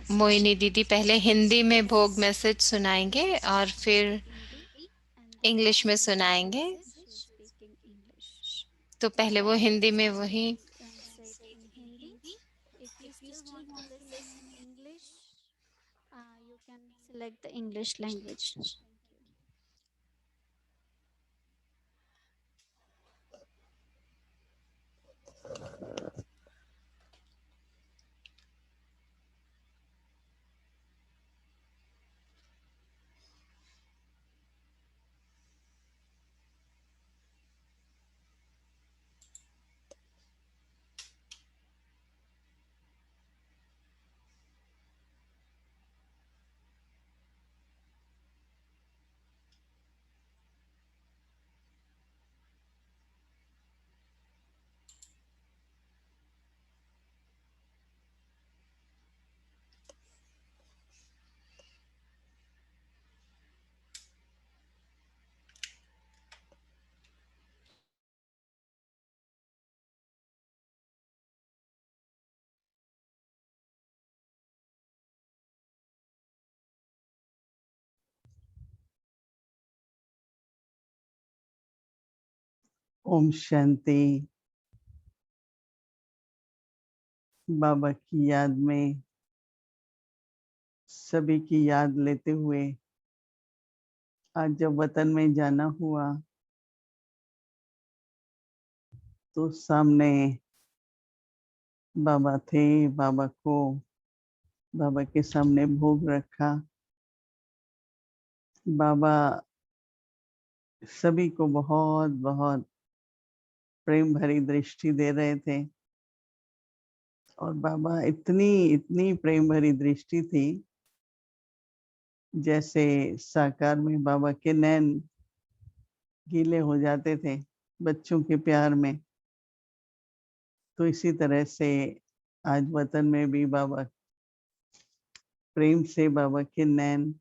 मोहिनी दीदी पहले हिंदी में भोग मैसेज सुनाएंगे और फिर Hindi, and then इंग्लिश में after Bhog सुनाएंगे। message, she is speaking English. तो पहले वो हिंदी में So वही। you can say it in Hindi. If you still want to listen in English, you can select the English language. Thank you. Om शांति। बाबा की याद में सभी की याद लेते हुए आज जब वतन में जाना हुआ तो सामने बाबा थे। बाबा के सामने भोग रखा। बाबा सभी को बहुत बहुत प्रेम भरी दृष्टि दे रहे थे और बाबा इतनी इतनी प्रेम भरी दृष्टि थी जैसे साकार में बाबा के नैन गीले हो जाते थे बच्चों के प्यार में। तो इसी तरह से आज वतन में भी बाबा प्रेम से बाबा के नैन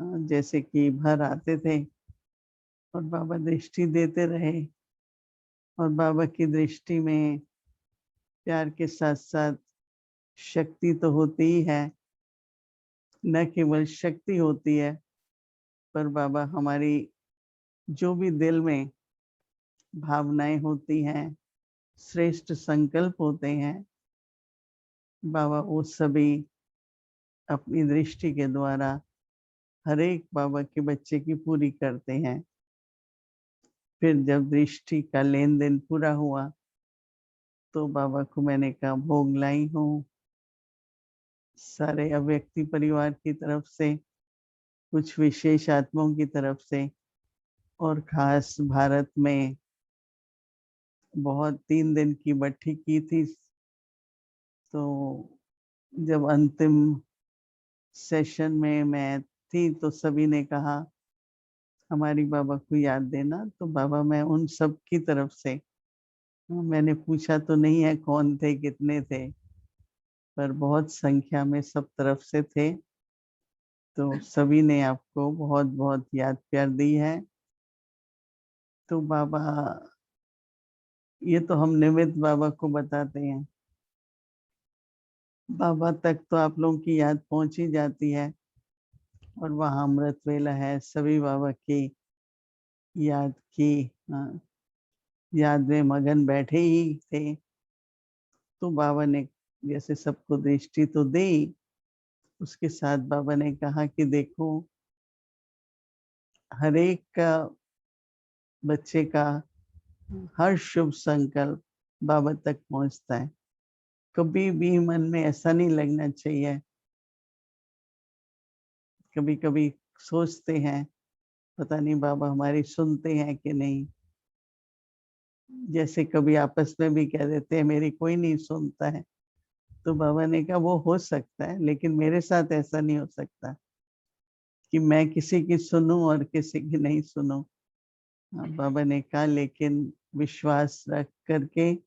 जैसे कि भर आते थे और बाबा दृष्टि देते रहे। और बाबा की दृष्टि में प्यार के साथ साथ शक्ति तो होती ही है। न केवल शक्ति होती है पर बाबा हमारी जो भी दिल में भावनाएं होती हैं, श्रेष्ठ संकल्प होते हैं, बाबा वो सभी अपनी दृष्टि के द्वारा हर एक बाबा के बच्चे की पूरी करते हैं। फिर जब दृष्टि का लेन देन पूरा हुआ तो बाबा को मैंने कहा भोग लाई हूँ सारे अव्यक्ति परिवार की तरफ से, कुछ विशेष आत्माओं की तरफ से और खास भारत में बहुत 3 दिन की बट्ठी की थी। तो जब अंतिम सेशन में मैं थी तो सभी ने कहा हमारी बाबा को याद देना। तो बाबा मैं उन सब की तरफ से, मैंने पूछा तो नहीं है कौन थे कितने थे पर बहुत संख्या में सब तरफ से थे। तो सभी ने आपको बहुत बहुत याद प्यार दी है। तो बाबा ये तो हम निमित्त बाबा को बताते हैं, बाबा तक तो आप लोगों की याद पहुंच ही जाती है और वहाँ अमृत वेला है। सभी बाबा की याद की याद में मगन बैठे ही थे। तो बाबा ने जैसे सबको दृष्टि तो दी, उसके साथ बाबा ने कहा कि देखो हर एक का बच्चे का हर शुभ संकल्प बाबा तक पहुंचता है। कभी भी मन में ऐसा नहीं लगना चाहिए। कभी कभी सोचते हैं पता नहीं बाबा हमारी सुनते हैं कि नहीं, जैसे कभी आपस में भी कह देते हैं मेरी कोई नहीं सुनता है। तो बाबा ने कहा वो हो सकता है लेकिन मेरे साथ ऐसा नहीं हो सकता कि मैं किसी की सुनूं और किसी की नहीं सुनूं। बाबा ने कहा लेकिन विश्वास रख करके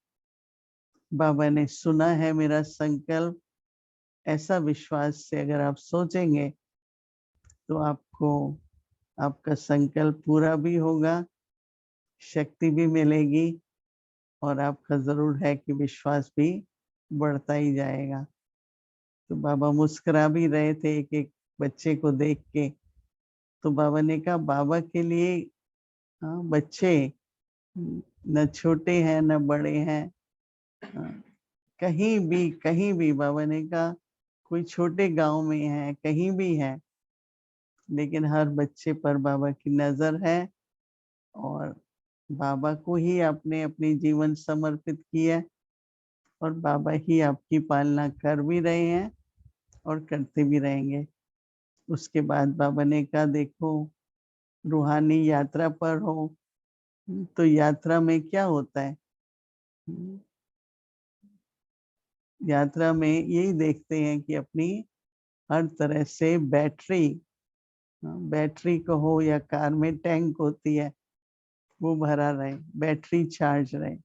बाबा ने सुना है मेरा संकल्प, ऐसा विश्वास से अगर आप सोचेंगे तो आपको आपका संकल्प पूरा भी होगा, शक्ति भी मिलेगी और आपका जरूर है कि विश्वास भी बढ़ता ही जाएगा। तो बाबा मुस्कुरा भी रहे थे एक एक बच्चे को देख के। तो बाबा ने कहा बाबा के लिए बच्चे न छोटे हैं न बड़े हैं। कहीं भी बाबा ने कहा कोई छोटे गांव में है, कहीं भी है, लेकिन हर बच्चे पर बाबा की नजर है और बाबा को ही आपने अपनी जीवन समर्पित किया है और बाबा ही आपकी पालना कर भी रहे हैं और करते भी रहेंगे। उसके बाद बाबा ने कहा देखो रूहानी यात्रा पर हो तो यात्रा में क्या होता है, यात्रा में यही देखते हैं कि अपनी हर तरह से बैटरी को हो या कार में टैंक होती है वो भरा रहे, बैटरी चार्ज रहे।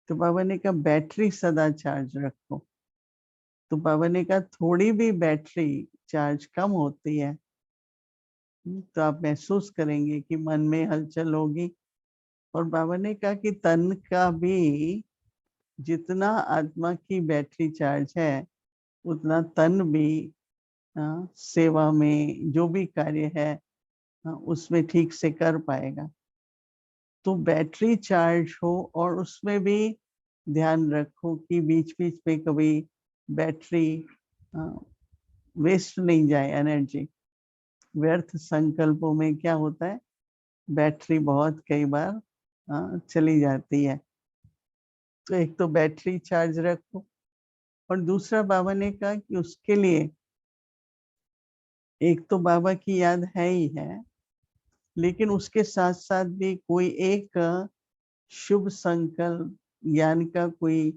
तो बाबा ने कहा बैटरी सदा चार्ज रखो। तो बाबा ने कहा थोड़ी भी बैटरी चार्ज कम होती है तो आप महसूस करेंगे कि मन में हलचल होगी। और बाबा ने कहा कि तन का भी जितना आत्मा की बैटरी चार्ज है उतना तन भी सेवा में जो भी कार्य है उसमें ठीक से कर पाएगा। तो बैटरी चार्ज हो और उसमें भी ध्यान रखो कि बीच बीच में कभी बैटरी वेस्ट नहीं जाए। एनर्जी व्यर्थ संकल्पों में क्या होता है, बैटरी बहुत कई बार चली जाती है। तो एक तो बैटरी चार्ज रखो और दूसरा बाबा ने कहा कि उसके लिए एक तो बाबा की याद है ही है, लेकिन उसके साथ साथ भी कोई एक शुभ संकल्प ज्ञान का कोई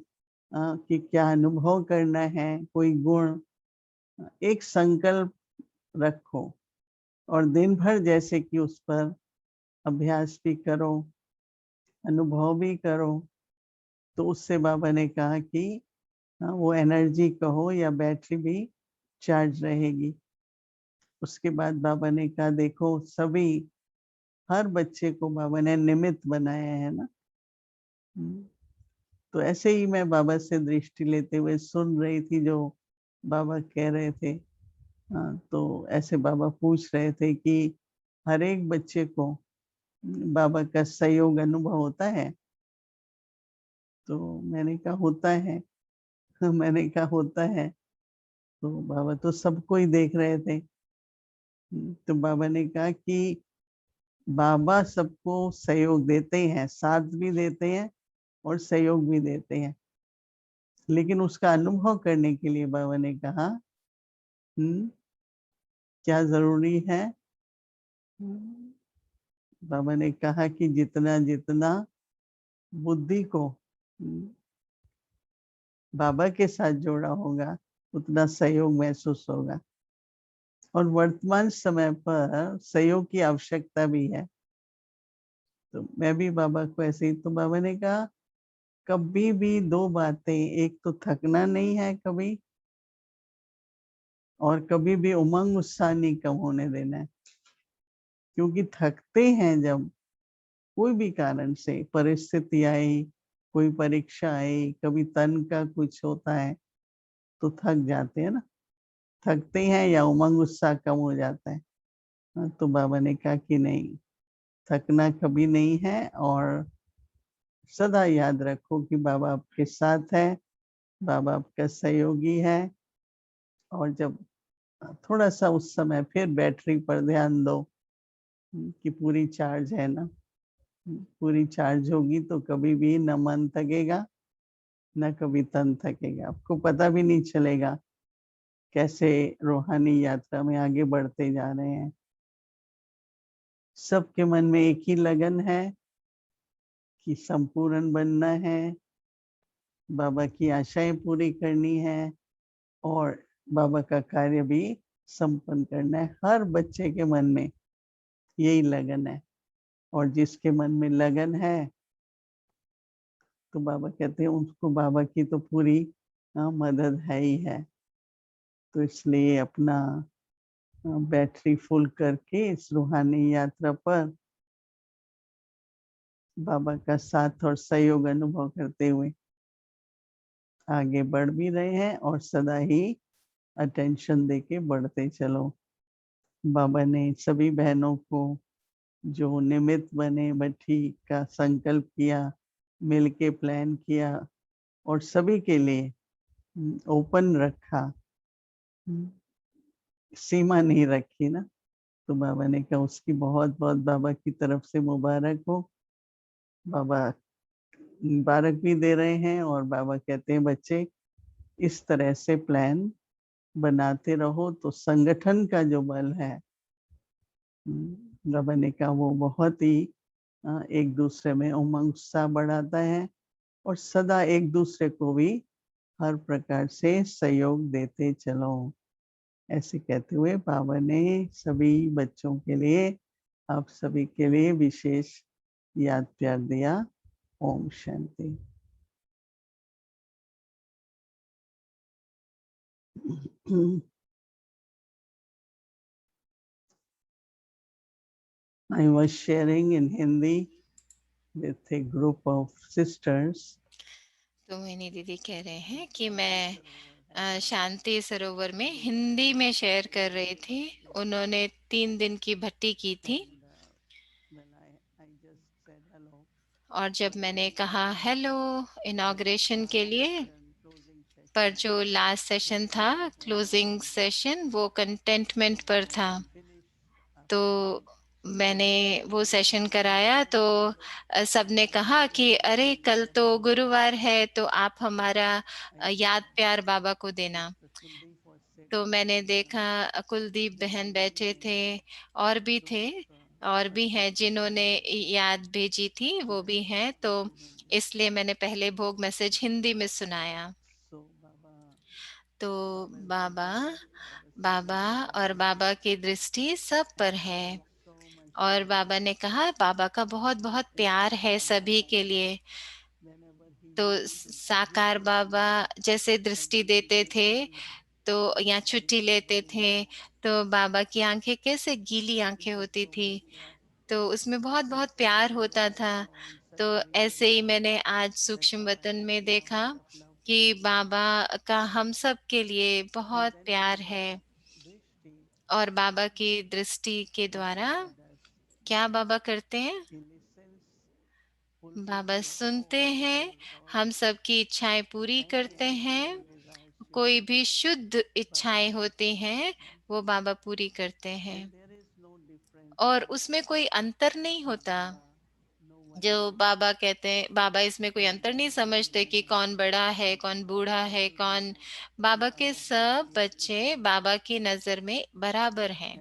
कि क्या अनुभव करना है, कोई गुण, एक संकल्प रखो और दिन भर जैसे कि उस पर अभ्यास भी करो, अनुभव भी करो। तो उससे बाबा ने कहा कि वो एनर्जी कहो या बैटरी भी चार्ज रहेगी। उसके बाद बाबा ने कहा देखो सभी हर बच्चे को बाबा ने निमित्त बनाया है ना। तो ऐसे ही मैं बाबा से दृष्टि लेते हुए सुन रही थी जो बाबा कह रहे थे। तो ऐसे बाबा पूछ रहे थे कि हर एक बच्चे को बाबा का सहयोग अनुभव होता है। तो मैंने कहा होता है। मैंने कहा होता है। तो बाबा तो सबको ही देख रहे थे। तो बाबा ने कहा कि बाबा सबको सहयोग देते हैं, साथ भी देते हैं और सहयोग भी देते हैं, लेकिन उसका अनुभव करने के लिए बाबा ने कहा क्या जरूरी है। बाबा ने कहा कि जितना जितना बुद्धि को बाबा के साथ जोड़ा होगा उतना सहयोग महसूस होगा और वर्तमान समय पर सहयोग की आवश्यकता भी है। तो मैं भी बाबा को ऐसे ही, तो बाबा ने कहा कभी भी दो बातें, एक तो थकना नहीं है कभी और कभी भी उमंग उत्साह नहीं कम होने देना है। क्योंकि थकते हैं जब कोई भी कारण से, परिस्थिति आई, कोई परीक्षा आई, कभी तन का कुछ होता है तो थक जाते हैं ना, थकते हैं या उमंग उत्साह कम हो जाता है। तो बाबा ने कहा कि नहीं, थकना कभी नहीं है और सदा याद रखो कि बाबा आपके साथ है, बाबा आपका सहयोगी है। और जब थोड़ा सा उस समय फिर बैटरी पर ध्यान दो कि पूरी चार्ज है ना, पूरी चार्ज होगी तो कभी भी न मन थकेगा न कभी तन थकेगा। आपको पता भी नहीं चलेगा कैसे रूहानी यात्रा में आगे बढ़ते जा रहे हैं। सबके मन में एक ही लगन है कि संपूर्ण बनना है, बाबा की आशाएं पूरी करनी है और बाबा का कार्य भी संपन्न करना है। हर बच्चे के मन में यही लगन है और जिसके मन में लगन है तो बाबा कहते हैं उसको बाबा की तो पूरी मदद है ही है। तो इसलिए अपना बैटरी फुल करके इस रूहानी यात्रा पर बाबा का साथ और सहयोग अनुभव करते हुए आगे बढ़ भी रहे हैं और सदा ही अटेंशन देके बढ़ते चलो। बाबा ने सभी बहनों को जो निमित्त बने भट्ठी का संकल्प किया, मिलके प्लान किया और सभी के लिए ओपन रखा, सीमा नहीं रखी ना, तो बाबा ने कहा उसकी बहुत-बहुत बाबा की तरफ से मुबारक हो। बाबा मुबारक भी दे रहे हैं और बाबा कहते हैं बच्चे इस तरह से प्लान बनाते रहो तो संगठन का जो बल है, बाबा ने कहा वो बहुत ही एक दूसरे में उमंग उत्साह बढ़ाता है और सदा एक दूसरे को भी हर प्रकार से सहयोग देते चलो। ऐसे कहते हुए बाबा ने सभी बच्चों के लिए, आप सभी के लिए विशेष याद प्यार दिया। Om Shanti. I was sharing in Hindi with a group of sisters. तो मैनी दीदी कह रहे हैं कि मैं शांति सरोवर में हिंदी में शेयर कर रही थी। उन्होंने 3 दिन की भट्टी की थी When I just said hello, और जब मैंने कहा हेलो इनॉग्रेशन के लिए, पर जो लास्ट सेशन था क्लोजिंग सेशन वो कंटेंटमेंट पर था, तो मैंने वो सेशन कराया तो सबने कहा कि अरे कल तो गुरुवार है तो आप हमारा याद प्यार बाबा को देना। तो मैंने देखा कुलदीप बहन बैठे थे और भी थे और भी हैं जिन्होंने याद भेजी थी, वो भी हैं, तो इसलिए मैंने पहले भोग मैसेज हिंदी में सुनाया। तो बाबा बाबा और बाबा की दृष्टि सब पर है और बाबा ने कहा बाबा का बहुत बहुत प्यार है सभी के लिए। तो साकार बाबा जैसे दृष्टि देते थे तो या छुट्टी लेते थे तो बाबा की आंखें कैसे गीली आंखें होती थी, तो उसमें बहुत बहुत प्यार होता था। तो ऐसे ही मैंने आज सूक्ष्म वतन में देखा कि बाबा का हम सब के लिए बहुत प्यार है और बाबा की दृष्टि के द्वारा क्या बाबा करते हैं, बाबा सुनते हैं, हम सबकी इच्छाएं पूरी करते हैं। कोई भी शुद्ध इच्छाएं होती हैं वो बाबा पूरी करते हैं और उसमें कोई अंतर नहीं होता। जो बाबा कहते हैं, बाबा इसमें कोई अंतर नहीं समझते कि कौन बड़ा है कौन बूढ़ा है कौन, बाबा के सब बच्चे बाबा की नजर में बराबर हैं,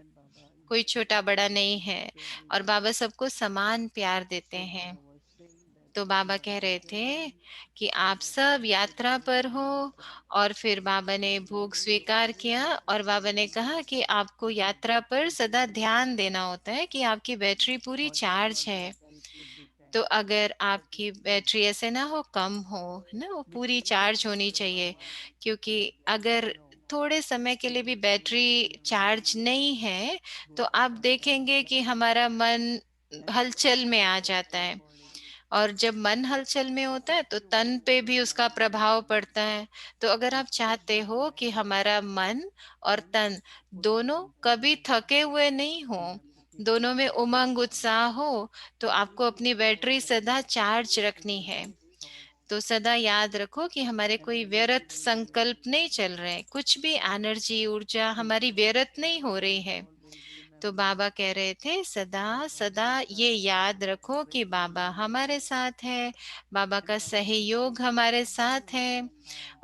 कोई छोटा बड़ा नहीं है और बाबा सबको समान प्यार देते हैं। तो बाबा कह रहे थे कि आप सब यात्रा पर हो और फिर बाबा ने भोग स्वीकार किया और बाबा ने कहा कि आपको यात्रा पर सदा ध्यान देना होता है कि आपकी बैटरी पूरी चार्ज है। तो अगर आपकी बैटरी ऐसे ना हो कम हो, है ना, वो पूरी चार्ज होनी चाहिए, क्योंकि अगर थोड़े समय के लिए भी बैटरी चार्ज नहीं है तो आप देखेंगे कि हमारा मन हलचल में आ जाता है और जब मन हलचल में होता है तो तन पे भी उसका प्रभाव पड़ता है। तो अगर आप चाहते हो कि हमारा मन और तन दोनों कभी थके हुए नहीं हो, दोनों में उमंग उत्साह हो, तो आपको अपनी बैटरी सदा चार्ज रखनी है। तो सदा याद रखो कि हमारे कोई व्यर्थ संकल्प नहीं चल रहे, कुछ भी एनर्जी ऊर्जा हमारी व्यर्थ नहीं हो रही है। तो बाबा कह रहे थे सदा सदा ये याद रखो कि बाबा हमारे साथ है, बाबा का सहयोग हमारे साथ है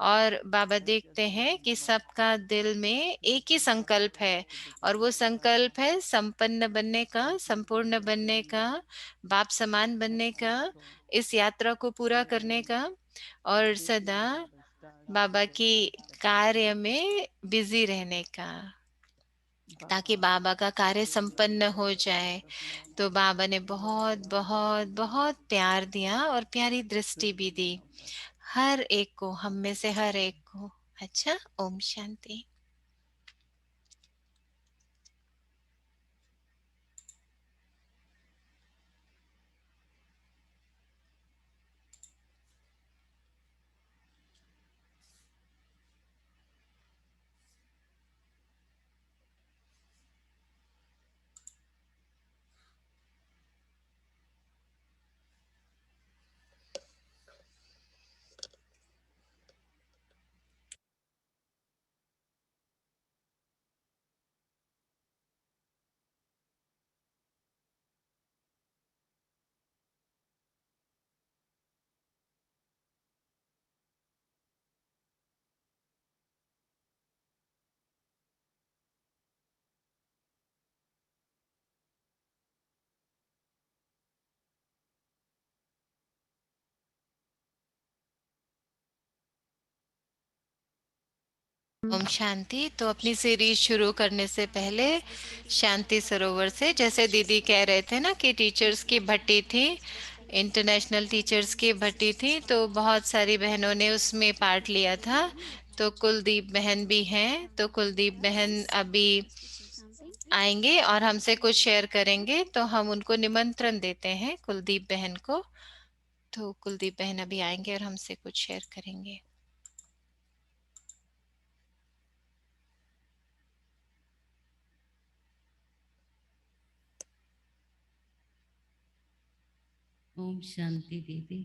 और बाबा देखते हैं कि सबका दिल में एक ही संकल्प है और वो संकल्प है संपन्न बनने का, संपूर्ण बनने का, बाप समान बनने का, इस यात्रा को पूरा करने का और सदा बाबा की कार्य में बिजी रहने का, ताकि बाबा का कार्य संपन्न हो जाए। तो बाबा ने बहुत बहुत बहुत प्यार दिया और प्यारी दृष्टि भी दी हर एक को, हम में से हर एक को। अच्छा, ओम शांति। ओम शांति। तो अपनी सीरीज शुरू करने से पहले शांति सरोवर से, जैसे दीदी कह रहे थे ना कि टीचर्स की भट्टी थी, इंटरनेशनल टीचर्स की भट्टी थी, तो बहुत सारी बहनों ने उसमें पार्ट लिया था। तो कुलदीप बहन भी हैं, तो कुलदीप बहन अभी आएंगे और हमसे कुछ शेयर करेंगे, तो हम उनको निमंत्रण देते हैं कुलदीप बहन को। तो कुलदीप बहन अभी आएंगे और हमसे कुछ शेयर करेंगे। ओम शांति दीदी।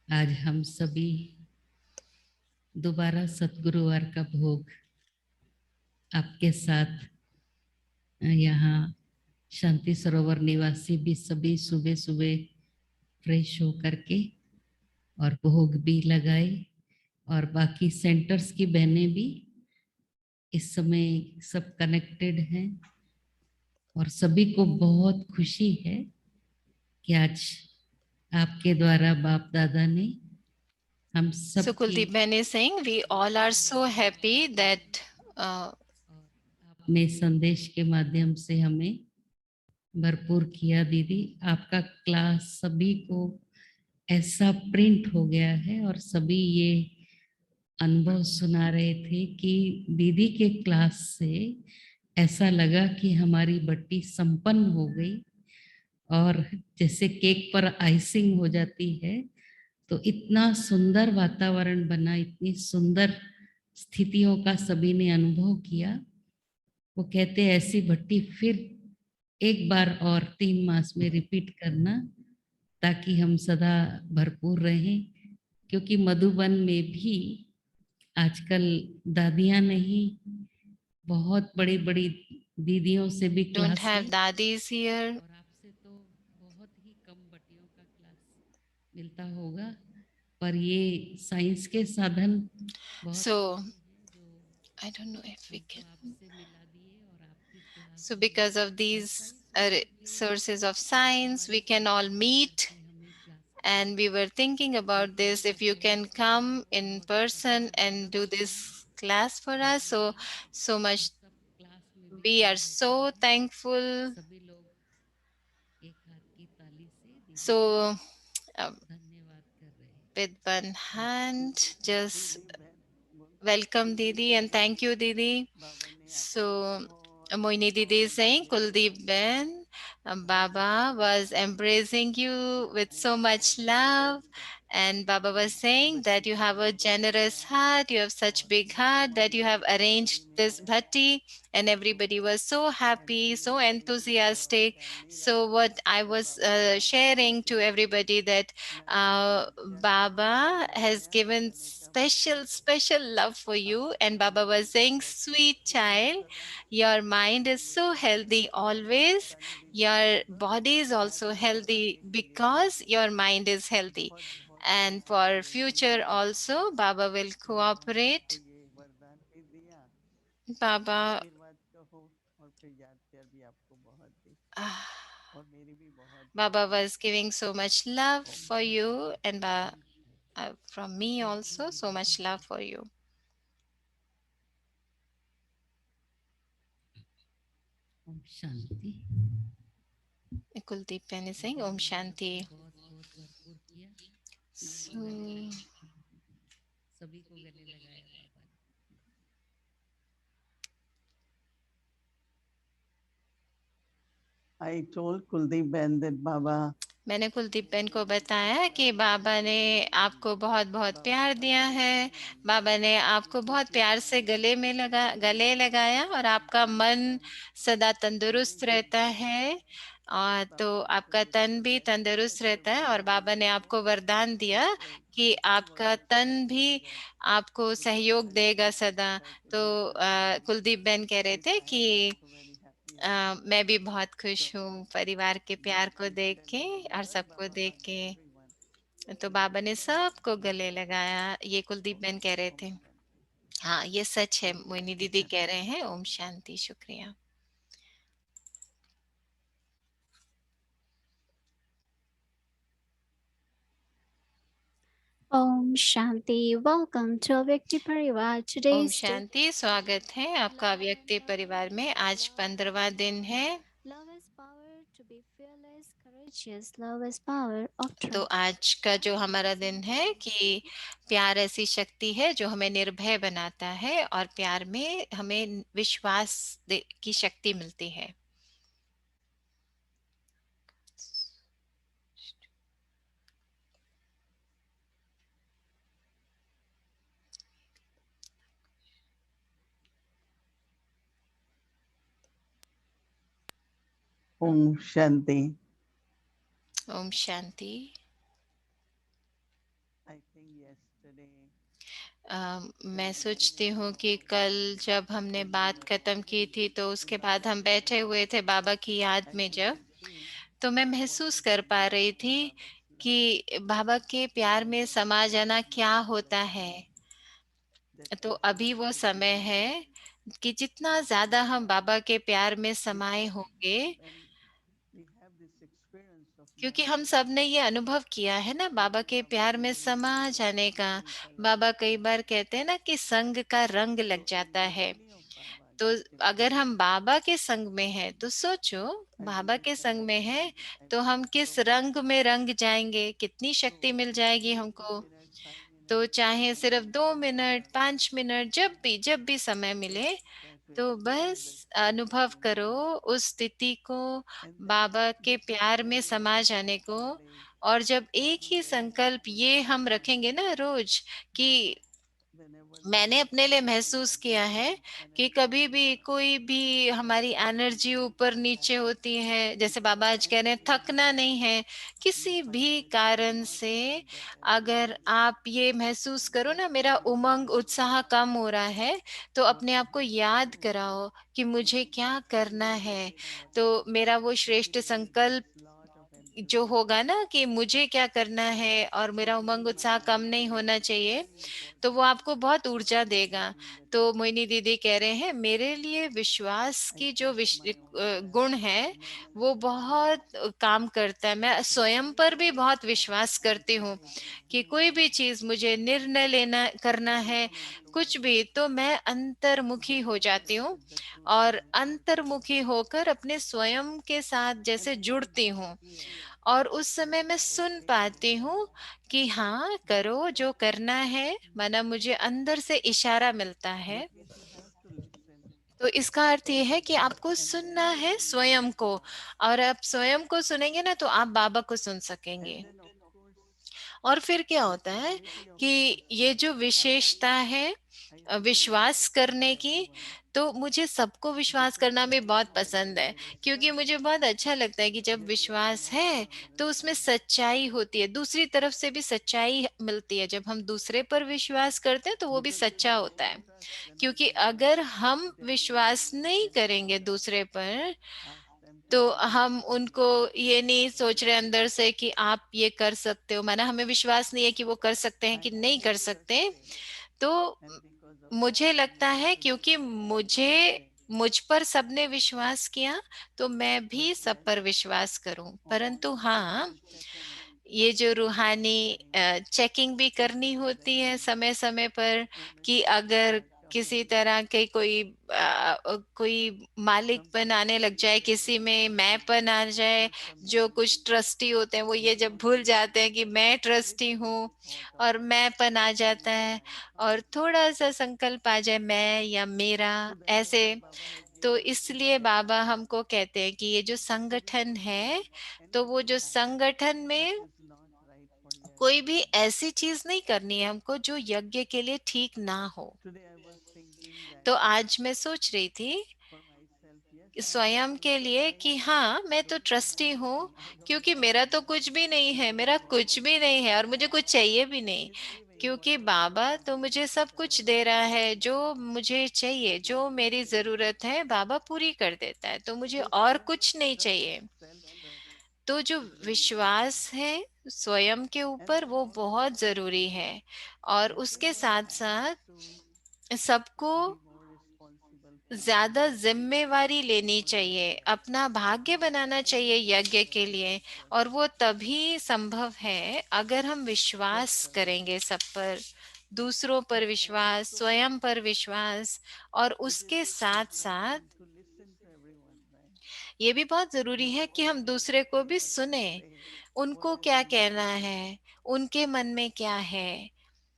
आज हम सभी दोबारा सतगुरुवार का भोग आपके साथ यहाँ शांति सरोवर निवासी भी सभी सुबह सुबह फ्रेश होकर के और भोग भी लगाए, और बाकी सेंटर्स की बहनें भी इस समय सब कनेक्टेड हैं, और सभी को बहुत खुशी है कि आज आपके द्वारा बाप दादा ने हम सब So Kuldeep Bhai is saying we all are so happy that अपने संदेश के माध्यम से हमें भरपूर किया दीदी। आपका क्लास सभी को ऐसा प्रिंट हो गया है, और सभी ये अनुभव सुना रहे थे कि दीदी के क्लास से ऐसा लगा कि हमारी बट्टी संपन्न हो गई, और जैसे केक पर आइसिंग हो जाती है, तो इतना सुंदर वातावरण बना, इतनी सुंदर स्थितियों का सभी ने अनुभव किया। वो कहते ऐसी भट्टी फिर एक बार और 3 मास में रिपीट करना, ताकि हम सदा भरपूर रहें, क्योंकि मधुबन में भी आजकल दादियां नहीं, बहुत बड़ी बड़ी दीदियों से भी don't क्लास है, have dadis here. और आपसे तो बहुत ही कम बटियों का क्लास मिलता होगा, पर ये साइंस के साधन बहुत So हैं जो I don't know if we हमको can. आपसे मिला दिए, और आपकी क्लास So में because of these ऐसा सौभाग्य sources of आप science, हमारी we can all कृपा meet. करके हमें class And we were thinking about देखने this, का if you अवसर can मिला है, come और in बहुत person and अच्छा do लगा है। this class for us. सभी So, हैं so और much. सब क्लास में भी We खड़े are होते so हैं, thankful. सभी लोग एक हाथ की ताली से दीदी का So, धन्यवाद कर रहे हैं। with one hand, just Kuldeep बहन welcome कुलदीप Didi बहन and बोल thank रही you हैं Didi. बाबा ने आपको So बहुत Moini Didi is बहुत saying धन्यवाद Kuldeep दिया है। Ben, बहुत Baba was embracing you with आपने so much बहुत मेहनत love, कर and Baba was saying that बच्ची you को have a भोग generous लगाया heart, you have such और big heart that you have सभी arranged ने this आया bhatti, and everybody तो was so happy, entry so होती थी तो enthusiastic. टाइम नहीं So लगता what था I तो was बाबा ने आपको sharing to Ashish the everybody that मैं बहुत Baba एंथुसियास्टिक हो has गया given मैंने कहा special भगवान special love for you, and आपको Baba was saying, बहुत sweet रखे child, सदा your mind is ये so सब healthy बहुत always, सारी दीदियाँ your body is also happy होना healthy के लिए because बोलती your हैं mind is healthy. बहुत बहुत And धन्यवाद for है future कुलदीप बहन also Baba will कि उन्होंने आपको cooperate. ये वरदान भी दिया Baba आशीर्वाद कहो और फिर याद कर भी आपको बहुत दी और मेरी भी बहुत Baba भक्ति was giving so much love Om for Shanti you, and Om Shanti from me thank you also so didi, much thank love you. for you. Om Shanti. Kuldeep Pen is saying दीदी Om ने हम सबको Shanti. बहुत बहुत भरपूर किया, सभी को गले So लगाया, सभी को गले लगाया बाबा ने। I told Kuldeep Ben that Baba मैंने कुलदीप बेन को बताया कि बाबा ने आपको बहुत बहुत प्यार दिया है, बाबा ने आपको बहुत प्यार से गले लगाया, और आपका मन सदा तंदुरुस्त रहता है, और तो आपका तन भी तंदुरुस्त रहता है, और बाबा ने आपको वरदान दिया कि आपका तन भी आपको सहयोग देगा सदा। तो कुलदीप बेन कह रहे थे कि मैं भी बहुत खुश हूँ परिवार के प्यार को देख के और सबको देख के। तो बाबा ने सबको गले लगाया, ये कुलदीप बेन कह रहे थे। हाँ, ये सच है, मोइनी दीदी कह रहे हैं। ओम शांति, शुक्रिया। Om Shanti. Welcome to Avyakti Parivar. Om Today's day. शांति, स्वागत है आपका व्यक्ति परिवार में। आज 15वां दिन है। Love has power to be fearless, courageous. Love has power of तो truth. आज का जो हमारा दिन है कि प्यार ऐसी शक्ति है जो हमें निर्भय बनाता है और प्यार में हमें विश्वास की शक्ति मिलती है। ओम शांति। ओम शांति। मैं सोचती हूँ कि कल जब हमने बात खत्म की थी तो उसके बाद हम बैठे हुए थे बाबा की याद में जब, तो मैं महसूस कर पा रही थी कि बाबा के प्यार में समा जाना क्या होता है। तो अभी वो समय है कि जितना ज्यादा हम बाबा के प्यार में समाये होंगे, क्योंकि हम सब ने ये अनुभव किया है ना बाबा के प्यार में समा जाने का। बाबा कई बार कहते हैं ना कि संग का रंग लग जाता है। तो अगर हम बाबा के संग में हैं तो सोचो, बाबा के संग में हैं तो हम किस रंग में रंग जाएंगे, कितनी शक्ति मिल जाएगी हमको। तो चाहे सिर्फ 2 मिनट 5 मिनट, जब भी समय मिले तो बस अनुभव करो उस स्थिति को, बाबा के प्यार में समा जाने को। और जब एक ही संकल्प ये हम रखेंगे ना रोज कि मैंने अपने लिए महसूस किया है कि कभी भी कोई भी हमारी एनर्जी ऊपर नीचे होती है, जैसे बाबा आज कह रहे हैं थकना नहीं है किसी भी कारण से। अगर आप ये महसूस करो ना मेरा उमंग उत्साह कम हो रहा है, तो अपने आप को याद कराओ कि मुझे क्या करना है। तो मेरा वो श्रेष्ठ संकल्प जो होगा ना कि मुझे क्या करना है और मेरा उमंग उत्साह कम नहीं होना चाहिए, तो वो आपको बहुत ऊर्जा देगा। तो मोहिनी दीदी कह रहे हैं मेरे लिए विश्वास की जो गुण है वो बहुत काम करता है। मैं स्वयं पर भी बहुत विश्वास करती हूँ कि कोई भी चीज मुझे निर्णय लेना करना है कुछ भी, तो मैं अंतर्मुखी हो जाती हूँ और अंतर्मुखी होकर अपने स्वयं के साथ जैसे जुड़ती हूँ। और उस समय मैं सुन पाती हूँ कि हाँ करो जो करना है, माना मुझे अंदर से इशारा मिलता है। तो इसका अर्थ ये है कि आपको सुनना है स्वयं को, और आप स्वयं को सुनेंगे ना तो आप बाबा को सुन सकेंगे। और फिर क्या होता है कि ये जो विशेषता है विश्वास करने की, तो मुझे सबको विश्वास करना भी बहुत पसंद है, क्योंकि मुझे बहुत अच्छा लगता है कि जब विश्वास है तो उसमें सच्चाई होती है, दूसरी तरफ से भी सच्चाई मिलती है। जब हम दूसरे पर विश्वास करते हैं तो वो भी सच्चा होता है। क्योंकि अगर हम विश्वास नहीं करेंगे दूसरे पर, तो हम उनको ये नहीं सोच रहे अंदर से कि आप ये कर सकते हो, माना हमें विश्वास नहीं है कि वो कर सकते हैं कि नहीं कर सकते। तो मुझे लगता है क्योंकि मुझ पर सबने विश्वास किया तो मैं भी सब पर विश्वास करूं। परंतु हाँ, ये जो रूहानी चेकिंग भी करनी होती है समय समय पर, कि अगर किसी तरह के कोई मालिकपन आने लग जाए, किसी में मैंपन आ जाए। जो कुछ ट्रस्टी होते हैं वो ये जब भूल जाते हैं कि मैं ट्रस्टी हूँ और मैंपन आ जाता है, और थोड़ा सा संकल्प आ जाए मैं या मेरा ऐसे। तो इसलिए बाबा हमको कहते हैं कि ये जो संगठन है, तो वो जो संगठन में कोई भी ऐसी चीज नहीं करनी है हमको जो यज्ञ के लिए ठीक ना हो। तो आज मैं सोच रही थी स्वयं के लिए कि हाँ मैं तो ट्रस्टी हूँ, क्योंकि मेरा तो कुछ भी नहीं है, मेरा कुछ भी नहीं है और मुझे कुछ चाहिए भी नहीं, क्योंकि बाबा तो मुझे सब कुछ दे रहा है। जो मुझे चाहिए, जो मेरी जरूरत है बाबा पूरी कर देता है, तो मुझे और कुछ नहीं चाहिए। तो जो विश्वास है स्वयं के ऊपर वो बहुत जरूरी है। और उसके साथ साथ सबको ज्यादा जिम्मेवारी लेनी चाहिए, अपना भाग्य बनाना चाहिए यज्ञ के लिए। और वो तभी संभव है अगर हम विश्वास करेंगे सब पर, दूसरों पर विश्वास, स्वयं पर विश्वास। और It is उसके साथ very साथ important to listen to everyone, right? ये भी बहुत जरूरी है कि हम What दूसरे they को भी have to सुने, say, what उनको are क्या their कहना motives. है, उनके मन में क्या है।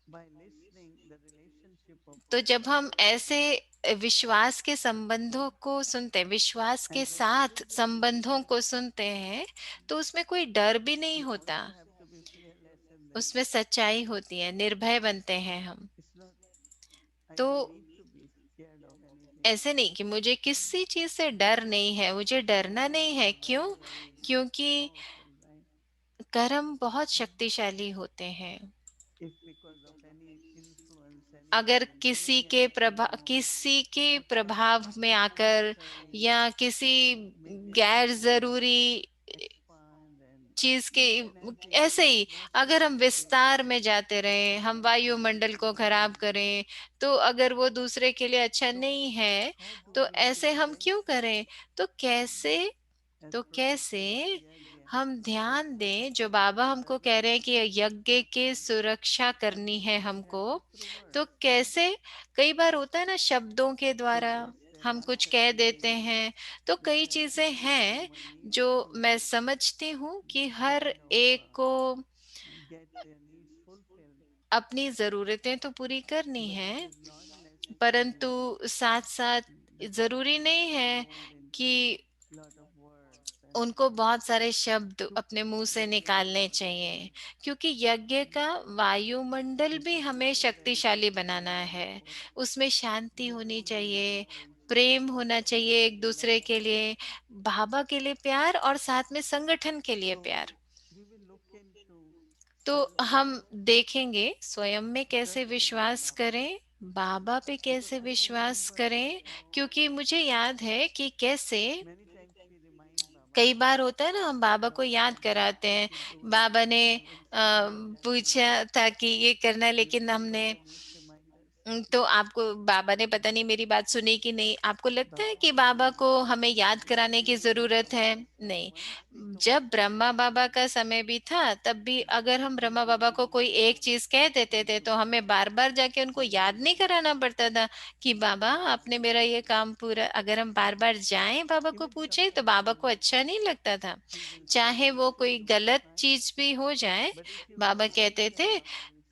By listening, the relationship of तो जब हम trust ऐसे deepens. विश्वास के संबंधों को सुनते हैं, विश्वास के And when साथ even there is संबंधों fear, को सुनते हैं, तो उसमें कोई डर भी नहीं we होता, also have to be fearless in that. उसमें सच्चाई होती है, निर्भय बनते हैं हम। It's not, I तो don't need to be scared of anything. ऐसे नहीं कि मुझे किसी चीज से डर नहीं है, मुझे डरना नहीं है। Karmas क्यों? are very क्योंकि powerful, right? कर्म बहुत शक्तिशाली होते हैं। If because of any influence, अगर any accident, किसी के or प्रभाव perhaps में the आकर, planetary या किसी गैर medium जरूरी expand and चीज के, energy ऐसे ही most अगर हम likely विस्तार में जाते रहे, हम वायुमंडल को खराब करें, तो अगर वो दूसरे के लिए अच्छा so नहीं है, how do तो we ऐसे हम क्यों protect करें? तो कैसे, as तो कैसे protector of yajna हम that ध्यान दें, जो बाबा हमको doesn't कह रहे हैं कि यज्ञ के happen? सुरक्षा करनी है We हमको, have it through तो words, right? कैसे? कई बार होता है ना, शब्दों के If द्वारा they say हम one कुछ कह देते second हैं। तो the कई चीजें sacrifice हैं someone needs जो to मैं समझती हूँ कि हर kind of एक को get their needs fulfilled, अपनी जरूरतें तो पूरी करनी but it है, is not necessary परंतु साथ साथ the जरूरी sacrifice नहीं to है move कि into lot of words and उनको बहुत सारे शब्द to अपने मुंह से fulfill their निकालने चाहिए। motivation. क्योंकि यज्ञ का वायुमंडल This भी is हमें very, very शक्तिशाली बनाना है। important. उसमें शांति होनी Moving चाहिए, beyond प्रेम होना चाहिए एक superficial दूसरे love. के लिए, बाबा के लिए प्यार, और साथ में संगठन के लिए प्यार। So we will look into तो हम self-trust, देखेंगे स्वयं में कैसे trust in विश्वास Baba. करें, बाबा पे Because कैसे I विश्वास remember that करें। क्योंकि मुझे याद है कि कैसे many times we remind Baba, कई बार होता है ना, हम बाबा को Baba, याद I have कराते हैं। to do बाबा this, ने I will see you in heaven. पूछा था कि ये करना है, We लेकिन हमने spontaneous reminders. तो आपको बाबा ने पता नहीं मेरी बात सुनी कि नहीं। आपको लगता है Baba कि always बाबा को हमें याद कराने की जरूरत है? reminders that नहीं। once we told जब you ब्रह्मा बाबा का समय भी था, तब भी अगर हम ब्रह्मा बाबा को कोई एक चीज कह देते थे, तो हमें बार बार जाके उनको याद नहीं कराना पड़ता था कि बाबा आपने मेरा ये काम पूरा। अगर हम बार बार जाएं बाबा को even पूछे, तो sometimes बाबा को अच्छा नहीं लगता था। he will say चाहे वो this is कोई too much, गलत right? चीज भी हो जाए, But if you बाबा कहते continue, थे,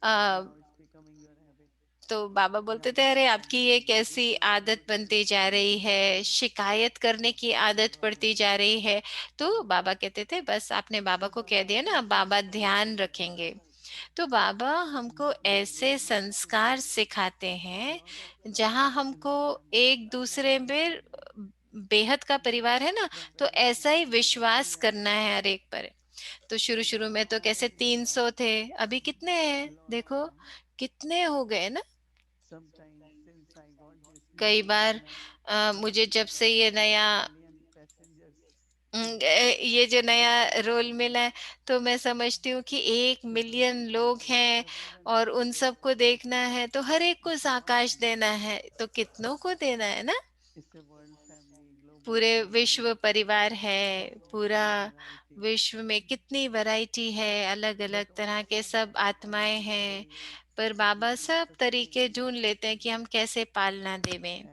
Baba will say now it's becoming your habit. तो बाबा बोलते थे, Right, अरे आपकी ये sometimes this कैसी is the आदत process. बनती जा रही है, शिकायत करने की आदत पड़ती जा रही है। तो बाबा कहते थे, बस आपने बाबा So को कह Baba दिया ना, always बाबा ध्यान spontaneous रखेंगे। reminders. तो बाबा हमको By ऐसे listening to संस्कार सिखाते हैं lot of जहां trust in हमको the family, एक like दूसरे our में, family. बेहद का परिवार है ना, From तो very ऐसा ही beginning, when विश्वास 300 करना है हर एक पर। तो शुरू and शुरू now में तो कैसे already we have 300 थे, अभी कितने हैं lot देखो, more. कितने हो गए ना। Sometimes since I got this new कई role, बार and मुझे जब we से have ये नया 20 million passengers in ये जो नया this रोल train. मिला है, तो मैं समझती हूँ कि 1 मिलियन लोग हैं, Everyone और has to उन get सबको देखना accomplished. है, तो हर एक को It's not आकाश easy. देना है, तो कितनों को देना है ना। It's a world family, global पूरे family, विश्व परिवार है, so पूरा many varieties. विश्व में कितनी वैरायटी है, अलग अलग But तरह also के we सब have to find आत्माएं a हैं। way पर how we बाबा can सब तरीके sustain ढूंढ लेते हैं कि हम कैसे पालना देवें। and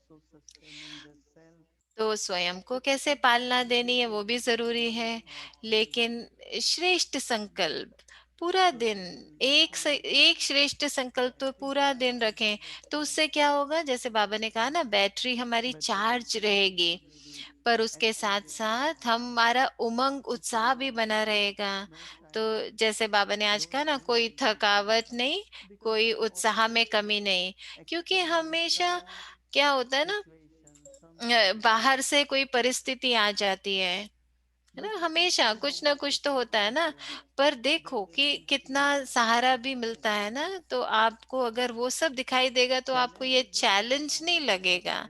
so sustaining the self. तो स्वयं को कैसे पालना देनी है, वो भी जरूरी है। Of लेकिन श्रेष्ठ संकल्प पूरा so दिन, we will define एक श्रेष्ठ संकल्प तो पूरा दिन रखें, तो उससे क्या होगा, जैसे बाबा ने कहा ना, बैटरी हमारी but it is चार्ज रहेगी। very पर उसके साथ active साथ हमारा उमंग if you उत्साह भी have बना रहेगा। no तो time, जैसे बाबा ने आज कहा don't ना, feel कोई guilty doing थकावट that नहीं, because कोई there are उत्साह में always कमी नहीं। क्योंकि external हमेशा some क्या होता है ना, situation, some reason, बाहर से कोई परिस्थिति आ जाती है, है ना, हमेशा कुछ ना कुछ तो होता है ना। पर देखो कि कितना सहारा भी मिलता है ना, तो आपको अगर वो सब दिखाई देगा तो आपको ये चैलेंज नहीं लगेगा।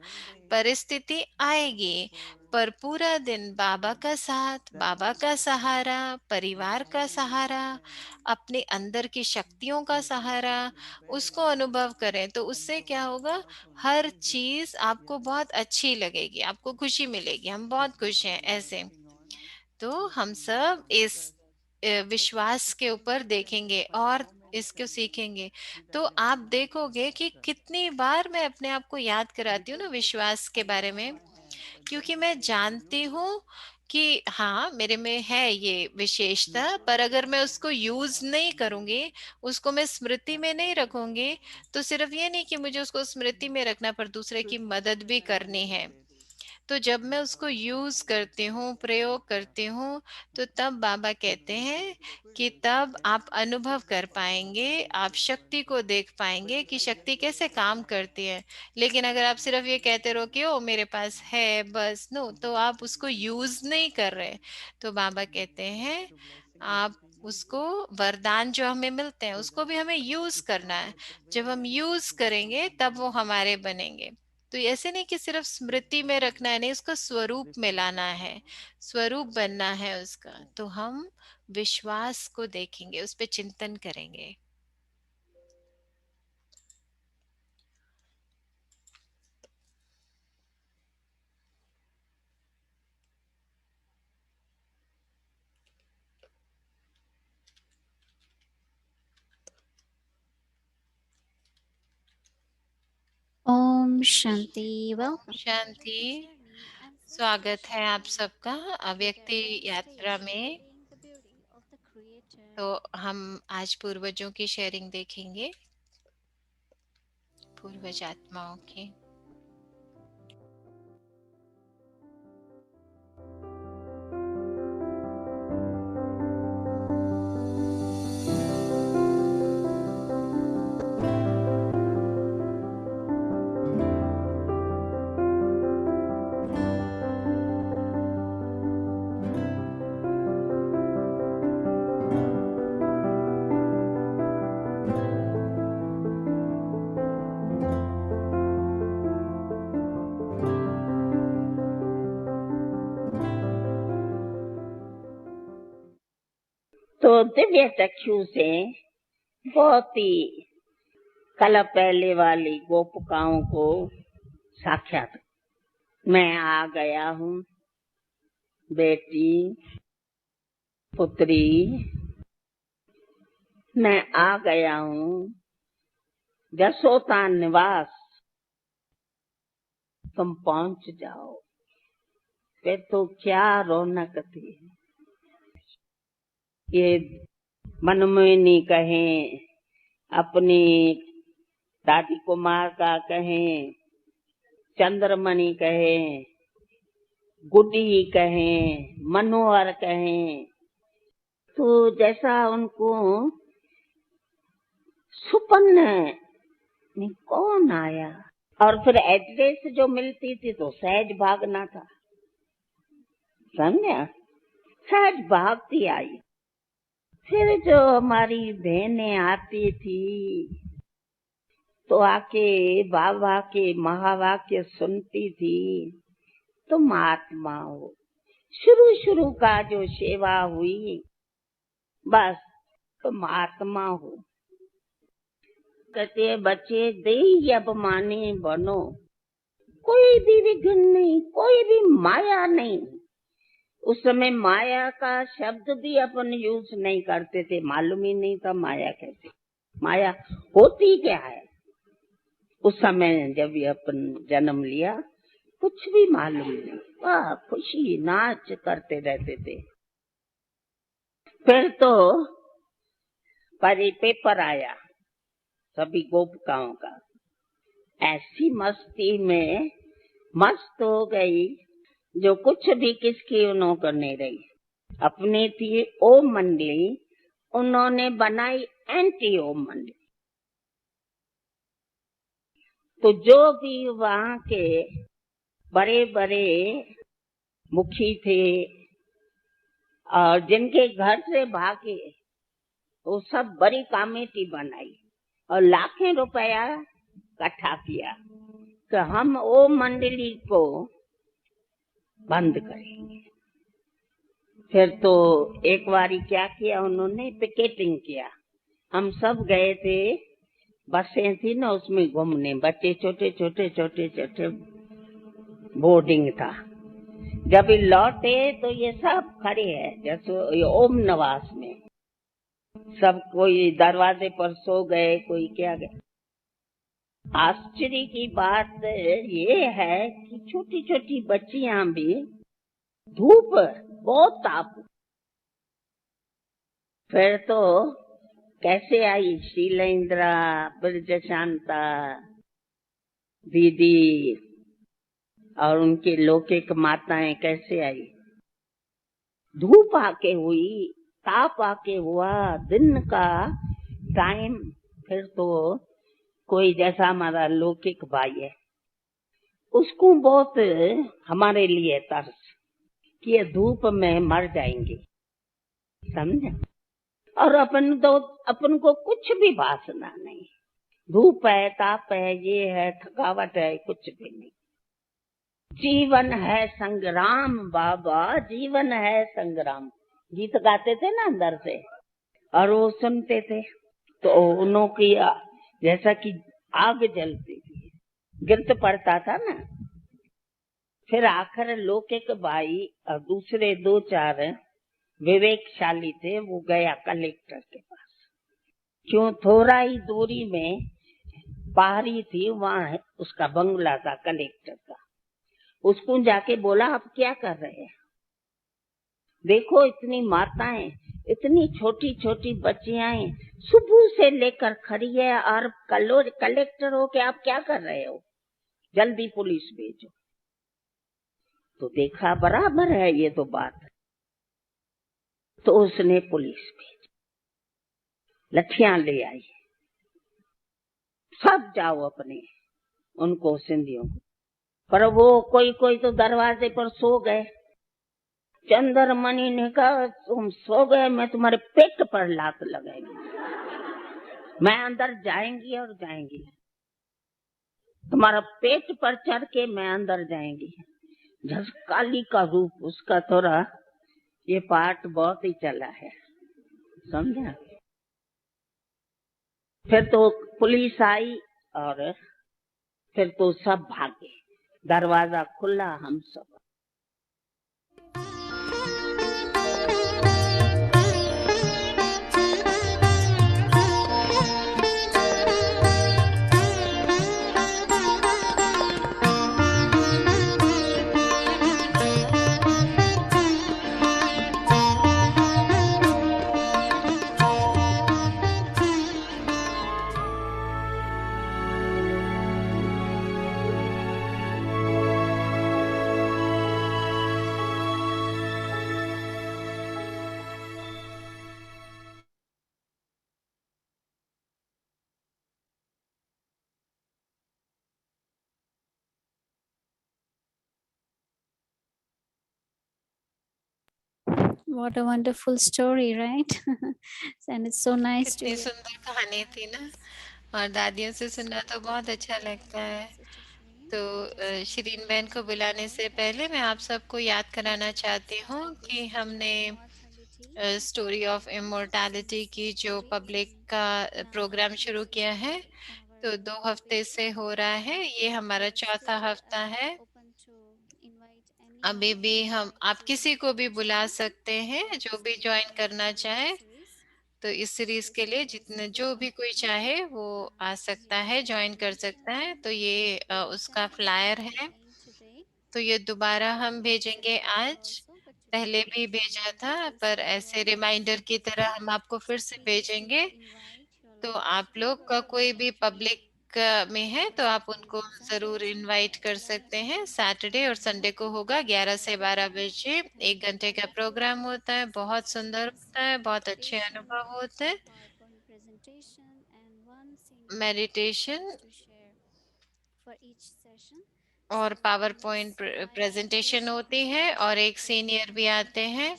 परिस्थिति आएगी, पर पूरा दिन बाबा का साथ, बाबा का सहारा, परिवार का सहारा, अपने अंदर की शक्तियों का सहारा, उसको अनुभव करें तो उससे क्या होगा, हर चीज आपको बहुत अच्छी लगेगी, आपको खुशी मिलेगी। हम बहुत खुश हैं ऐसे। तो हम सब इस विश्वास के ऊपर देखेंगे और इसको सीखेंगे। तो आप देखोगे कि कितनी बार मैं अपने आप को याद कराती हूँ ना विश्वास के बारे में, क्योंकि मैं जानती हूँ कि हाँ मेरे में है ये विशेषता, पर अगर मैं उसको यूज नहीं करूंगी, उसको मैं स्मृति में नहीं रखूंगी, तो सिर्फ ये नहीं कि मुझे उसको स्मृति में रखना पर दूसरे की मदद भी करनी है। तो जब मैं उसको यूज करती हूँ, प्रयोग करती हूँ, तो तब बाबा कहते हैं कि तब आप अनुभव कर पाएंगे, आप शक्ति को देख पाएंगे कि शक्ति कैसे काम करती है। लेकिन अगर आप सिर्फ ये कहते रहो कि ओ मेरे पास है बस, नो, तो आप उसको यूज नहीं कर रहे। तो बाबा कहते हैं आप उसको, वरदान जो हमें मिलते हैं उसको भी हमें यूज करना है। जब हम यूज करेंगे तब वो हमारे बनेंगे। तो ऐसे नहीं कि सिर्फ स्मृति में रखना है, नहीं, उसका स्वरूप में लाना है, स्वरूप बनना है उसका। तो हम विश्वास को देखेंगे, उस पे चिंतन करेंगे। Om Shanti. Om Welcome to Shanti. Journey and Swiftly स्वागत है आप Shifting सबका अव्यक्ति Together on यात्रा stage, में। embodying the beauty of the Creator. तो हम आज पूर्वजों की शेयरिंग देखेंगे, पूर्वज आत्माओं की। तो दिव्य चक्षु से बहुत ही कल पहले वाली गोपिकाओं को साक्षात, मैं आ गया हूँ, बेटी पुत्री, मैं आ गया हूँ, जसोता निवास, तुम पहुंच जाओ। फिर तो क्या रौनक थी। ये मनमोहिनी कहें, अपनी दादी कुमार का कहें, चंद्रमणि कहें, गुड्डी कहें, मनोहर कहें, तो जैसा उनको सुपन्न में कौन आया। और फिर एड्रेस जो मिलती थी तो सहज भागना था, समझा, सहज भागती आई। फिर जो हमारी बहनें आती थी तो आके बाबा के महावाक्य सुनती थी, तुम आत्मा हो। शुरू का जो सेवा हुई, बस तुम आत्मा हो। कहते बच्चे देही अभिमानी बनो, कोई भी विघ्न नहीं, कोई भी माया नहीं। उस समय माया का शब्द भी अपन यूज नहीं करते थे, मालूम ही नहीं था माया कैसे, माया होती क्या है। उस समय जब ये अपन जन्म लिया कुछ भी मालूम नहीं, वाह खुशी नाच करते रहते थे। फिर तो पेपर आया सभी गोपिकाओं का, ऐसी मस्ती में मस्त हो गई जो कुछ भी किसकी उन्होंने नहीं रही। अपनी थी ओम मंडली, उन्होंने बनाई एंटी ओम मंडली। तो जो भी वहाँ के बड़े बड़े मुखी थे, और जिनके घर से भागे वो सब बड़ी कमेटी बनाई और लाखें रुपया इकट्ठा किया कि हम वो मंडली को बंद करेंगे। फिर तो एक बारी क्या किया उन्होंने, पिकेटिंग किया। हम सब गए थे, बसें थी ना उसमें घूमने, बच्चे छोटे छोटे छोटे छोटे, बोर्डिंग था। जब ये लौटे तो ये सब खड़े हैं जैसे ये ओम नवास में, सब कोई दरवाजे पर सो गए, कोई क्या गए। आश्चर्य की बात ये है कि छोटी छोटी बच्चियां भी, धूप बहुत ताप, फिर तो कैसे आई शीलेंद्रा, ब्रज शांता दीदी और उनके लौकिक माताएं कैसे आई। धूप आके हुई, ताप आके हुआ, दिन का टाइम। फिर तो कोई जैसा हमारा लौकिक भाई है, उसको बहुत हमारे लिए तरस कि ये धूप में मर जाएंगे, समझे। और अपन को कुछ भी वासना नहीं, धूप है, ताप है, ये है, थकावट है, कुछ भी नहीं। जीवन है संग्राम बाबा, जीवन है संग्राम, गीत गाते थे ना अंदर से, और वो सुनते थे तो उन्हों की जैसा कि आग जलती थी, गिरत पड़ता था ना। फिर आखिर लौकिक भाई और दूसरे दो चार विवेकशाली थे, वो गया कलेक्टर के पास। क्यों, थोड़ा ही दूरी में पहाड़ी थी, वहां उसका बंगला था कलेक्टर का। उसको जाके बोला, आप क्या कर रहे हैं? देखो इतनी माताएं, इतनी छोटी छोटी बच्चियां सुबह से लेकर खड़ी है, और कलेक्टर हो के आप क्या कर रहे हो? जल्दी पुलिस भेजो। तो देखा बराबर है ये तो बात। तो उसने पुलिस भेजी, लठियां ले आई, सब जाओ अपने उनको सिंधियों को। पर वो कोई कोई तो दरवाजे पर सो गए। चंद्रमणि ने कहा, तुम सो गए, मैं तुम्हारे पेट पर लात लगाएगी, मैं अंदर जाएंगी और जाएंगी, तुम्हारा पेट पर चढ़ के मैं अंदर जाएंगी। झसकाली का रूप उसका, थोड़ा ये पार्ट बहुत ही चला है, समझा। फिर तो पुलिस आई और फिर तो सब भागे, दरवाजा खुला, हम सब। What a wonderful story, right? And it's so nice to कितनी hear सुंदर कहानी थी ना, और दादियों से सुनना तो बहुत अच्छा लगता है। तो शिरीन बहन को बुलाने से पहले मैं आप सबको याद कराना चाहती हूँ कि हमने स्टोरी ऑफ इमोर्टैलिटी की जो पब्लिक का प्रोग्राम शुरू किया है, तो 2 हफ्ते से हो रहा है, ये हमारा चौथा हफ्ता है। अभी भी हम आप किसी को भी बुला सकते हैं जो भी ज्वाइन करना चाहे। तो इस सीरीज के लिए जितने जो भी कोई चाहे वो आ सकता है, ज्वाइन कर सकता है। तो ये उसका फ्लायर है, तो ये दोबारा हम भेजेंगे आज। पहले भी भेजा था, पर ऐसे रिमाइंडर की तरह हम आपको फिर से भेजेंगे। तो आप लोग का कोई भी पब्लिक में है तो आप उनको जरूर इनवाइट कर सकते हैं। सैटरडे और संडे को होगा 11 से 12 बजे, 1 घंटे का प्रोग्राम होता है, बहुत सुंदर होता है, बहुत अच्छे अनुभव होते हैं। मेडिटेशन और पावर पॉइंट प्रेजेंटेशन होती है, और एक सीनियर भी आते हैं।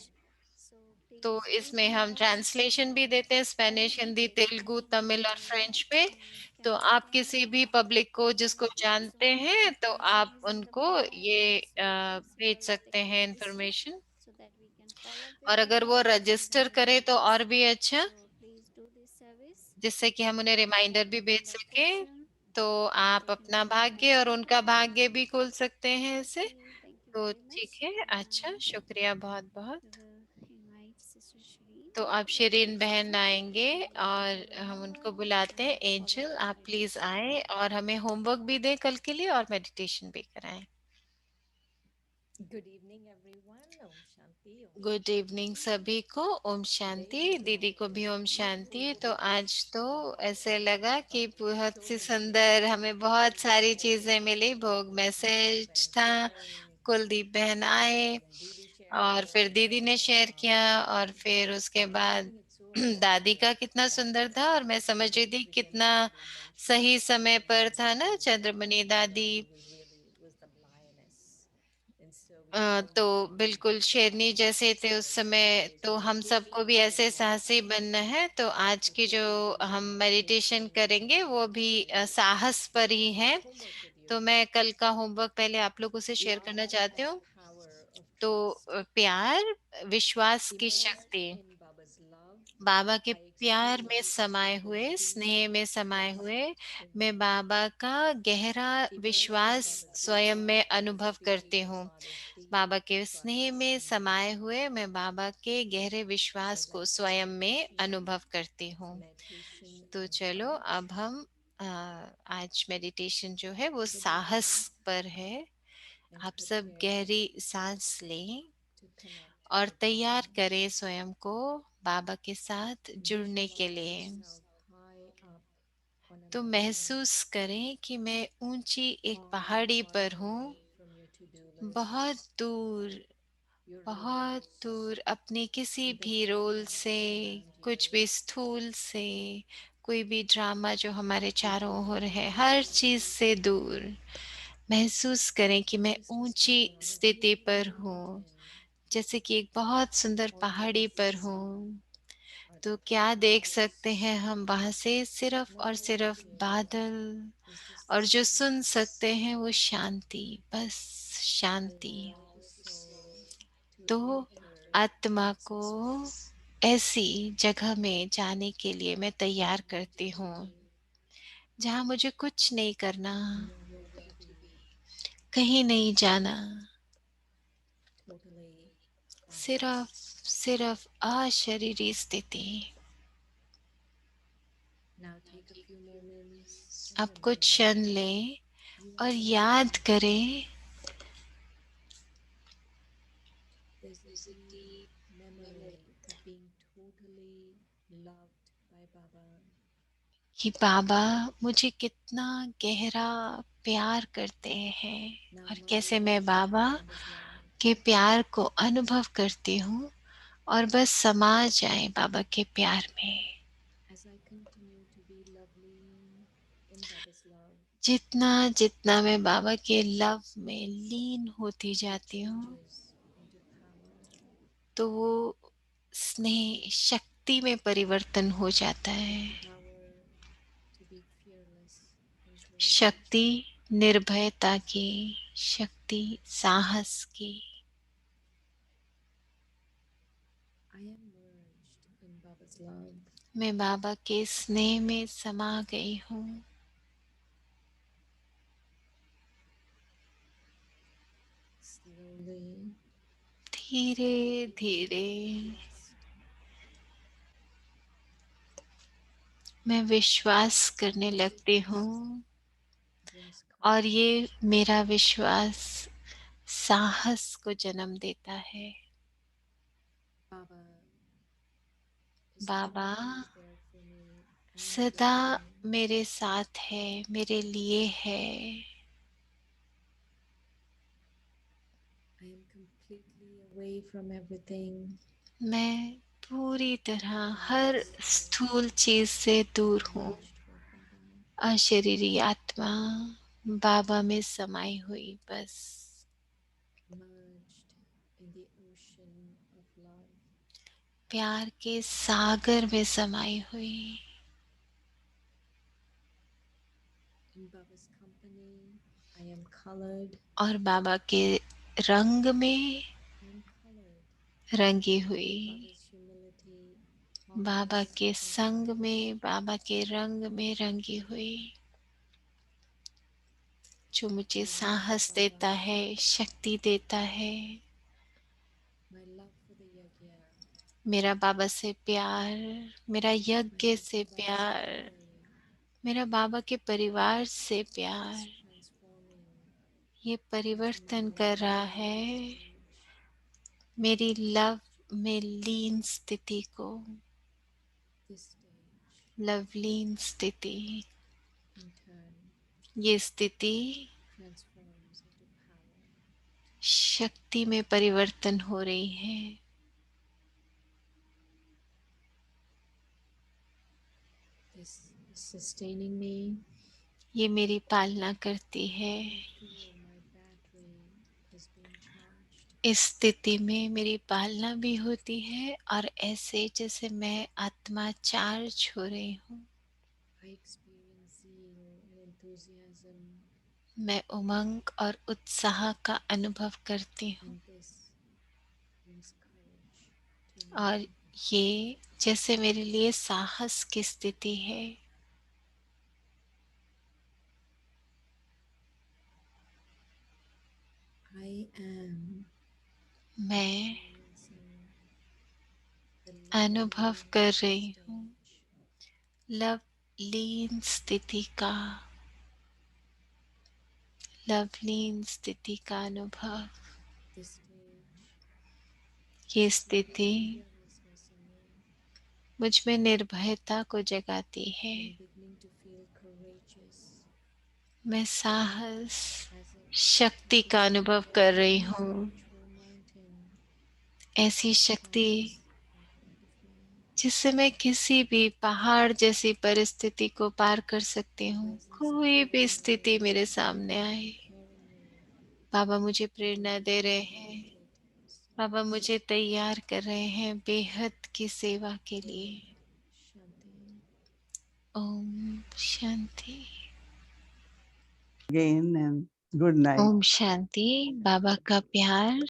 तो इसमें हम ट्रांसलेशन भी देते हैं, स्पेनिश, हिंदी, तेलुगु, तमिल और फ्रेंच में। तो आप किसी भी पब्लिक को जिसको जानते हैं तो आप उनको ये भेज सकते हैं information. so that we can follow up और with अगर them वो and रजिस्टर करे तो और भी अच्छा, so please do this service. जिससे कि हम उन्हें रिमाइंडर भी भेज सके। Invitation. तो आप Taking अपना care of भाग्य और ourselves. उनका भाग्य भी खोल सकते हैं इससे। Thank you तो very ठीक much. है, अच्छा, शुक्रिया बहुत बहुत। We will invite Sister Shireen. तो अब शिरीन बहन आएंगे और हम उनको बुलाते हैं। एंजल, आप प्लीज आए और हमें होमवर्क भी दें कल के लिए और मेडिटेशन भी कराएं। Good evening, everyone. Om Shanti. Om good evening Shanti. सभी को। ओम शांति। दीदी को भी ओम शांति। तो आज तो ऐसे लगा कि बहुत सी सुंदर, हमें बहुत सारी चीजें मिली। भोग मैसेज था, कुलदीप बहन आए और फिर दीदी ने शेयर किया और फिर उसके बाद दादी का कितना सुंदर था। और मैं समझ रही थी कितना सही समय पर था ना चंद्रमणि दादी। तो बिल्कुल शेरनी जैसे थे उस समय। तो हम सबको भी ऐसे साहसी बनना है। तो आज की जो हम मेडिटेशन करेंगे वो भी साहस पर ही है। तो मैं कल का होमवर्क पहले आप लोगों से शेयर करना चाहती हूँ। तो प्यार, विश्वास की शक्ति, बाबा के प्यार में समाये हुए, स्नेह में समाये हुए मैं बाबा का गहरा विश्वास स्वयं में अनुभव करती हूँ। बाबा के स्नेह में समाये हुए मैं बाबा के गहरे विश्वास को स्वयं में अनुभव करती हूँ। तो चलो अब हम आज मेडिटेशन जो है वो साहस पर है। आप सब गहरी सांस लें और तैयार करें स्वयं को बाबा के साथ जुड़ने के लिए। तो महसूस करें कि मैं ऊंची एक पहाड़ी पर हूँ, बहुत दूर, बहुत दूर अपने किसी भी रोल से, कुछ भी स्थूल से, कोई भी ड्रामा जो हमारे चारों ओर है, हर चीज से दूर। महसूस करें कि मैं ऊंची स्थिति पर हूँ, जैसे कि एक बहुत सुंदर पहाड़ी पर हूँ। तो क्या देख सकते हैं हम वहां से? सिर्फ और सिर्फ बादल, और जो सुन सकते हैं वो शांति, बस शांति। तो आत्मा को ऐसी जगह में जाने के लिए मैं तैयार करती हूँ जहाँ मुझे कुछ नहीं करना, कहीं नहीं जाना, सिर्फ सिर्फ अशरीरी स्थिति। आप कुछ क्षण लें और याद करें कि बाबा मुझे कितना गहरा प्यार करते हैं और कैसे मैं बाबा के प्यार को अनुभव करती हूँ और बस समा जाए बाबा के प्यार में। जितना जितना मैं बाबा के लव में लीन होती जाती हूँ तो वो स्नेह शक्ति में परिवर्तन हो जाता है। शक्ति निर्भयता की, शक्ति साहस की। मैं बाबा के स्नेह में समा गई हूँ। धीरे धीरे मैं विश्वास करने लगती हूँ और ये मेरा विश्वास साहस को जन्म देता है। बाबा सदा मेरे साथ है, मेरे लिए है। मैं पूरी तरह हर स्थूल चीज से दूर हूँ। अशरीरी आत्मा बाबा में समाई हुई, बस प्यार के सागर में समाई हुई। In Baba's company, I am colored. और बाबा के रंग में I am colored. रंगी हुई। Baba's humility, बाबा calmness, के and संग courage. में, बाबा के रंग में रंगी हुई, जो मुझे My love साहस for देता Baba, है, शक्ति देता है। my love for the yajna, मेरा बाबा से प्यार, मेरा my यज्ञ से Baba प्यार, family मेरा बाबा के परिवार से is प्यार, transforming ये into परिवर्तन my कर रहा lovely है stage. मेरी लव में लीन स्थिति को, This stage, लवलीन स्थिति। in turn, ये स्थिति transforms into power. शक्ति में परिवर्तन हो रही है। This is sustaining me. ये मेरी पालना करती है। I feel my battery is being charged. इस स्थिति में मेरी पालना भी होती है और ऐसे जैसे मैं आत्मा चार्ज हो रही हूँ। I experience zeal and enthusiasm, मैं उमंग और उत्साह का अनुभव करती हूँ and this brings courage to me. और ये जैसे मेरे लिए साहस की स्थिति है। I am मैं experiencing the अनुभव lovely कर रही हूँ stage. लवलीन स्थिति का, लवलीन स्थिति का अनुभव। This stage ये creates स्थिति fearlessness in me. मुझ में निर्भयता को जगाती है। I'm beginning to feel courageous मैं साहस, as if शक्ति taking का on अनुभव कर रही any हूँ। spiritual mountain ऐसी शक्ति stands in front of me. जिससे मैं किसी भी पहाड़ जैसी परिस्थिति को पार कर सकती हूँ। Presence कोई भी carrying स्थिति me, मेरे सामने आए, preparing me बाबा मुझे for प्रेरणा दे रहे हैं। meditative बाबा service. मुझे तैयार कर रहे हैं बेहद की सेवा के लिए। Shanti. Om Shanti. Again and good night. Om Shanti. बाबा का प्यार।